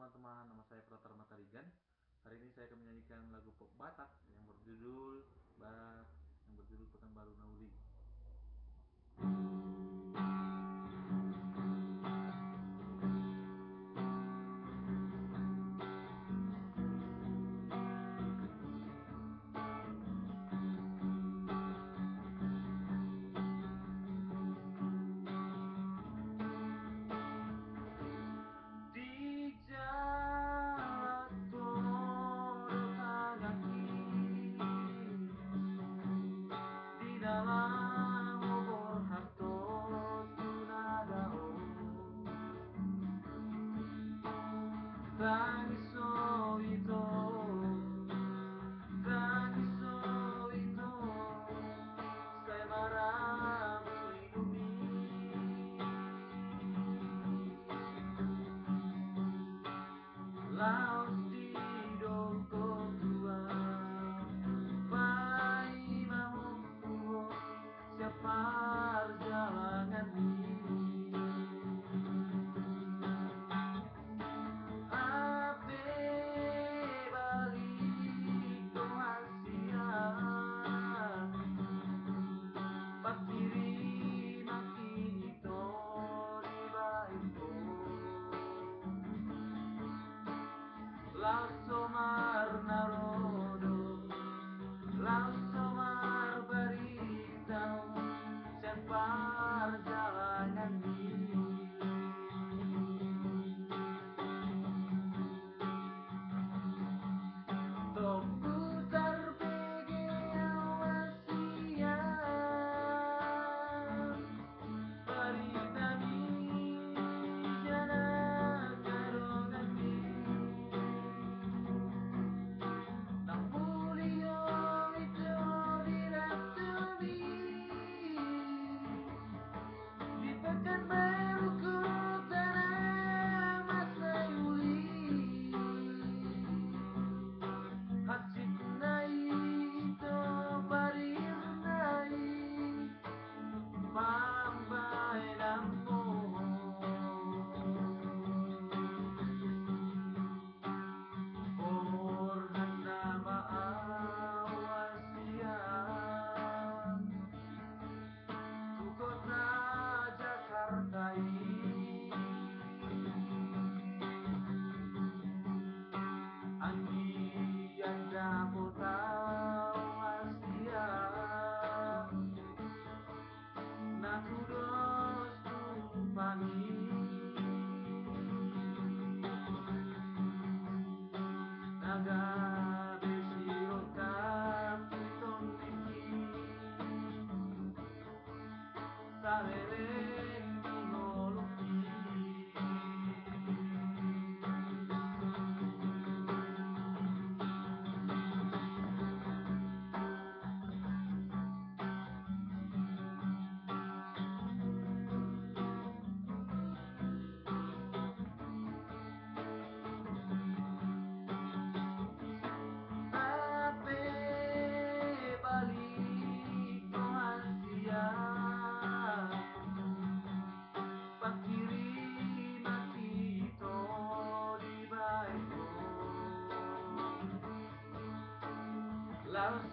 teman-teman, nama saya Pratar Matarigan. Hari ini saya akan menyanyikan lagu pop Batak yang berjudul Pekanbaru Naudi. Di jalan tol kaki, di dalam obor hartos tunadao, tangiso ito, tangiso ito, saya marami inumi. Laos di doko tua, pai mahu siapa perjalanan ini. Ape balik Tuhasia, patiri maki ito di baiko. Laos somar narodo, laos somar beritahu siapa perjalanan ini. Tunggu terbege awasia, berita mi jana karongan mi. Napulio itu diratumi di Pekanbaru tanah Masayuli. Hacit nai itu parir nai pambai nampo. Orhanda maawasia tu kota Jakarta ini. Andi anda kota Asia, natudos tu pani. Naga besirota piton niki, sarerek mingoluki. Ape balik Asia, pakiri maki ito di baiko. Laos